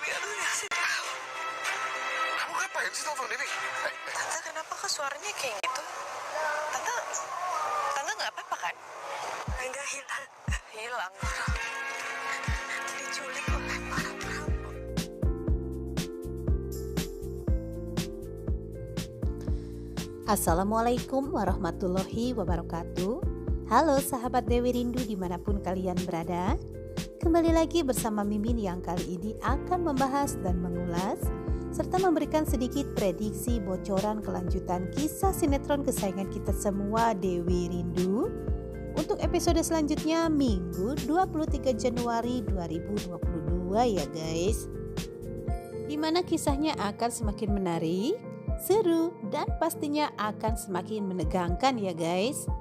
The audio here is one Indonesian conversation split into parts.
Dewi, aduh kasih tahu. Kamu ngapain sih telepon Dewi? Tante, kenapa kok suaranya kayak gitu? Tante, tante nggak apa-apa kan? Enggak, hilang. Hilang. Diculik oleh para perampok. Assalamualaikum warahmatullahi wabarakatuh. Halo sahabat Dewi Rindu dimanapun kalian berada. Kembali lagi bersama Mimin yang kali ini akan membahas dan mengulas serta memberikan sedikit prediksi bocoran kelanjutan kisah sinetron kesayangan kita semua, Dewi Rindu, untuk episode selanjutnya Minggu 23 Januari 2022 ya guys. Dimana kisahnya akan semakin menarik, seru, dan pastinya akan semakin menegangkan ya guys.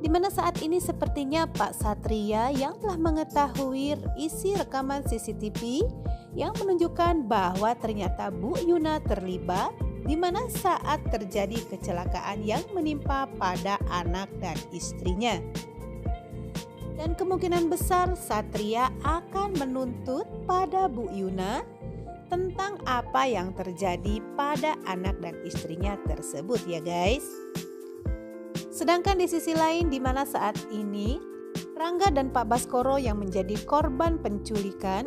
Dimana saat ini sepertinya Pak Satria yang telah mengetahui isi rekaman CCTV yang menunjukkan bahwa ternyata Bu Yuna terlibat dimana saat terjadi kecelakaan yang menimpa pada anak dan istrinya. Dan kemungkinan besar Satria akan menuntut pada Bu Yuna tentang apa yang terjadi pada anak dan istrinya tersebut ya guys. Sedangkan di sisi lain di mana saat ini Rangga dan Pak Baskoro yang menjadi korban penculikan,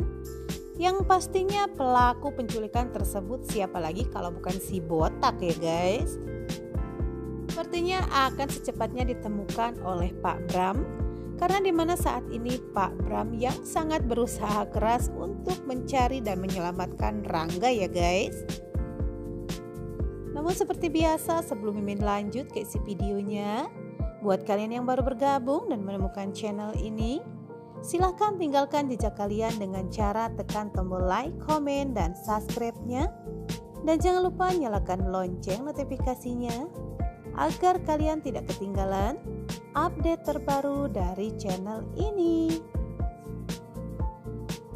yang pastinya pelaku penculikan tersebut siapa lagi kalau bukan si botak ya guys. Sepertinya akan secepatnya ditemukan oleh Pak Bram, karena di mana saat ini Pak Bram yang sangat berusaha keras untuk mencari dan menyelamatkan Rangga ya guys. Namun seperti biasa sebelum Mimin lanjut ke isi videonya, buat kalian yang baru bergabung dan menemukan channel ini, silahkan tinggalkan jejak kalian dengan cara tekan tombol like, komen, dan subscribe-nya. Dan jangan lupa nyalakan lonceng notifikasinya agar kalian tidak ketinggalan update terbaru dari channel ini.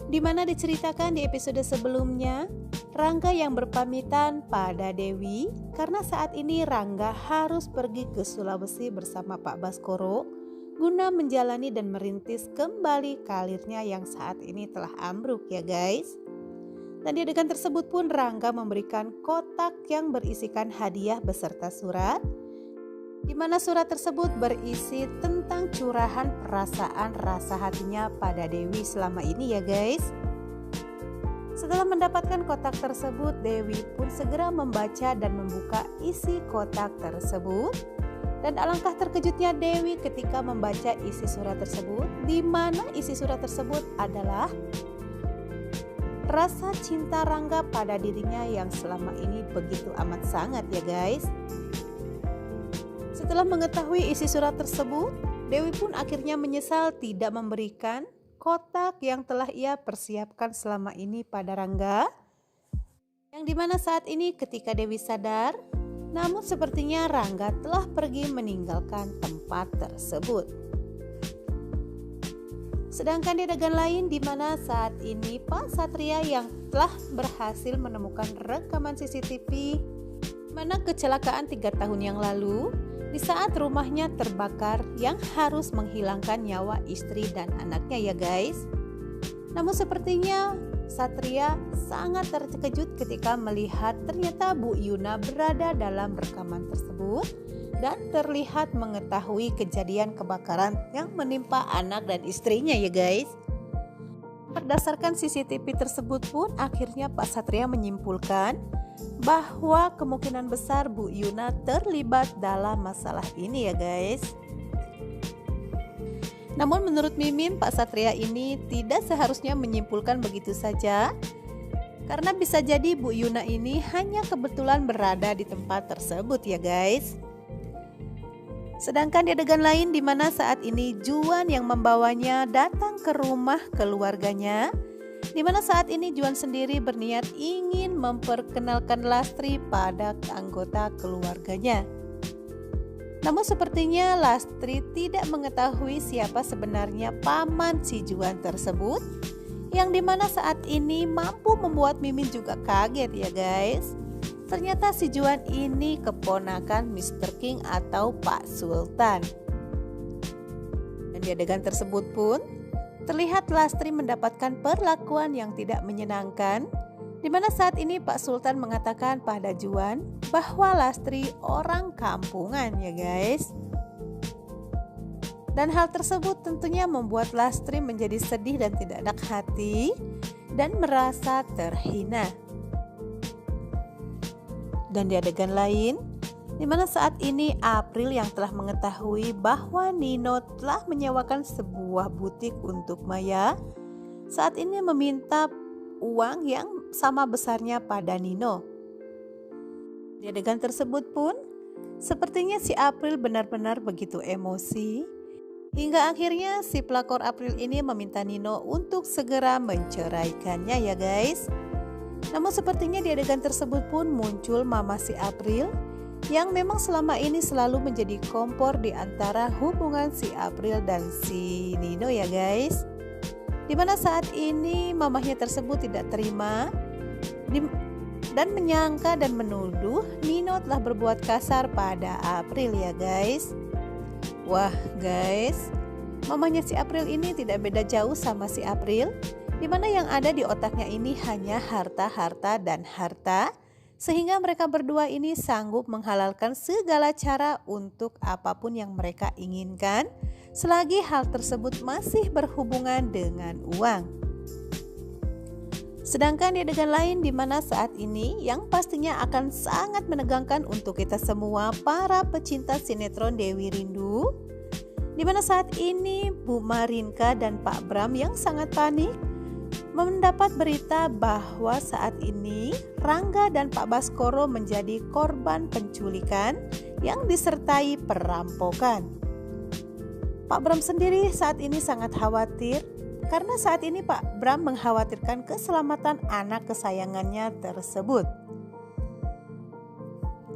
Dimana diceritakan di episode sebelumnya, Rangga yang berpamitan pada Dewi karena saat ini Rangga harus pergi ke Sulawesi bersama Pak Baskoro guna menjalani dan merintis kembali karirnya yang saat ini telah ambruk ya guys. Dan di adegan tersebut pun Rangga memberikan kotak yang berisikan hadiah beserta surat, di mana surat tersebut berisi tentang curahan perasaan rasa hatinya pada Dewi selama ini ya guys. Setelah mendapatkan kotak tersebut, Dewi pun segera membaca dan membuka isi kotak tersebut. Dan alangkah terkejutnya Dewi ketika membaca isi surat tersebut, di mana isi surat tersebut adalah rasa cinta Rangga pada dirinya yang selama ini begitu amat sangat ya guys. Setelah mengetahui isi surat tersebut, Dewi pun akhirnya menyesal tidak memberikan kotak yang telah ia persiapkan selama ini pada Rangga, yang dimana saat ini ketika Dewi sadar, namun sepertinya Rangga telah pergi meninggalkan tempat tersebut. Sedangkan di adegan lain di mana saat ini Pak Satria yang telah berhasil menemukan rekaman CCTV mana kecelakaan 3 tahun yang lalu di saat rumahnya terbakar yang harus menghilangkan nyawa istri dan anaknya ya guys. Namun sepertinya Satria sangat terkejut ketika melihat ternyata Bu Yuna berada dalam rekaman tersebut dan terlihat mengetahui kejadian kebakaran yang menimpa anak dan istrinya ya guys. Berdasarkan CCTV tersebut pun akhirnya Pak Satria menyimpulkan bahwa kemungkinan besar Bu Yuna terlibat dalam masalah ini ya guys. Namun menurut Mimin, Pak Satria ini tidak seharusnya menyimpulkan begitu saja, karena bisa jadi Bu Yuna ini hanya kebetulan berada di tempat tersebut ya guys. Sedangkan di adegan lain di mana saat ini Juan yang membawanya datang ke rumah keluarganya, di mana saat ini Juan sendiri berniat ingin memperkenalkan Lastri pada anggota keluarganya. Namun sepertinya Lastri tidak mengetahui siapa sebenarnya paman si Juan tersebut, yang dimana saat ini mampu membuat Mimin juga kaget ya guys. Ternyata si Juan ini keponakan Mr. King atau Pak Sultan. Dan di adegan tersebut pun terlihat Lastri mendapatkan perlakuan yang tidak menyenangkan, di mana saat ini Pak Sultan mengatakan pada Juan bahwa Lastri orang kampungan ya guys. Dan hal tersebut tentunya membuat Lastri menjadi sedih dan tidak enak hati dan merasa terhina. Dan di adegan lain, di mana saat ini April yang telah mengetahui bahwa Nino telah menyewakan sebuah butik untuk Maya, saat ini meminta uang yang sama besarnya pada Nino. Di adegan tersebut pun, sepertinya si April benar-benar begitu emosi, hingga akhirnya si pelakor April ini meminta Nino untuk segera menceraikannya ya guys. Namun sepertinya di adegan tersebut pun muncul mama si April yang memang selama ini selalu menjadi kompor di antara hubungan si April dan si Nino ya guys. Dimana saat ini mamahnya tersebut tidak terima dan menyangka dan menuduh Nino telah berbuat kasar pada April ya guys. Wah guys, mamahnya si April ini tidak beda jauh sama si April, dimana yang ada di otaknya ini hanya harta, harta, dan harta, sehingga mereka berdua ini sanggup menghalalkan segala cara untuk apapun yang mereka inginkan, selagi hal tersebut masih berhubungan dengan uang. Sedangkan di adegan lain di mana saat ini yang pastinya akan sangat menegangkan untuk kita semua para pecinta sinetron Dewi Rindu, di mana saat ini Bu Marinka dan Pak Bram yang sangat panik mendapat berita bahwa saat ini Rangga dan Pak Baskoro menjadi korban penculikan yang disertai perampokan. Pak Bram sendiri saat ini sangat khawatir karena saat ini Pak Bram mengkhawatirkan keselamatan anak kesayangannya tersebut.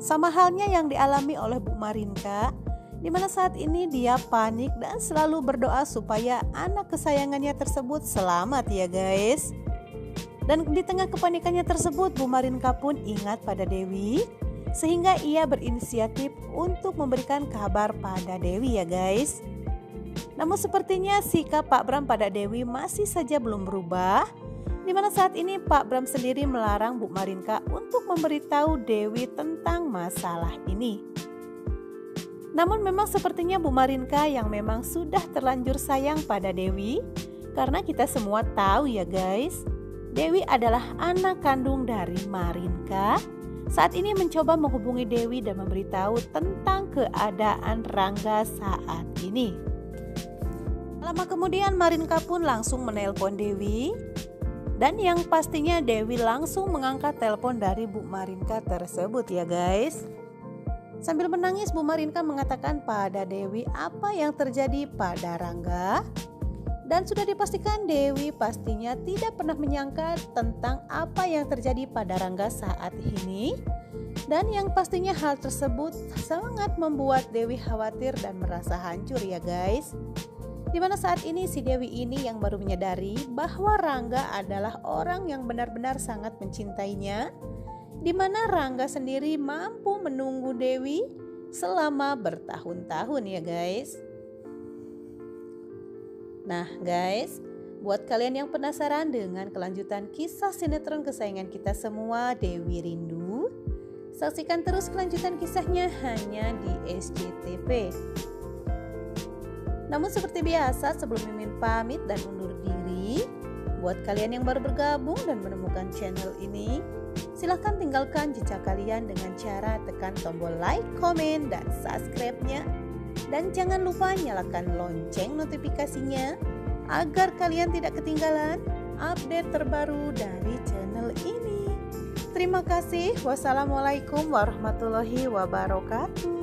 Sama halnya yang dialami oleh Bu Marinka, di mana saat ini dia panik dan selalu berdoa supaya anak kesayangannya tersebut selamat ya guys. Dan di tengah kepanikannya tersebut, Bu Marinka pun ingat pada Dewi, sehingga ia berinisiatif untuk memberikan kabar pada Dewi ya guys. Namun sepertinya sikap Pak Bram pada Dewi masih saja belum berubah, di mana saat ini Pak Bram sendiri melarang Bu Marinka untuk memberitahu Dewi tentang masalah ini. Namun memang sepertinya Bu Marinka yang memang sudah terlanjur sayang pada Dewi, karena kita semua tahu ya guys, Dewi adalah anak kandung dari Marinka. Saat ini mencoba menghubungi Dewi dan memberitahu tentang keadaan Rangga saat ini. Lama kemudian Marinka pun langsung menelpon Dewi, dan yang pastinya Dewi langsung mengangkat telepon dari Bu Marinka tersebut ya guys. Sambil menangis Bu Marinka mengatakan pada Dewi apa yang terjadi pada Rangga, dan sudah dipastikan Dewi pastinya tidak pernah menyangka tentang apa yang terjadi pada Rangga saat ini, dan yang pastinya hal tersebut sangat membuat Dewi khawatir dan merasa hancur ya guys. Dimana saat ini si Dewi ini yang baru menyadari bahwa Rangga adalah orang yang benar-benar sangat mencintainya, dimana Rangga sendiri mampu menunggu Dewi selama bertahun-tahun ya guys. Nah guys, buat kalian yang penasaran dengan kelanjutan kisah sinetron kesayangan kita semua Dewi Rindu, saksikan terus kelanjutan kisahnya hanya di SCTV. Namun seperti biasa sebelum Mimin pamit dan undur diri, buat kalian yang baru bergabung dan menemukan channel ini, silahkan tinggalkan jejak kalian dengan cara tekan tombol like, komen, dan subscribe-nya. Dan jangan lupa nyalakan lonceng notifikasinya agar kalian tidak ketinggalan update terbaru dari channel ini. Terima kasih. Wassalamualaikum warahmatullahi wabarakatuh.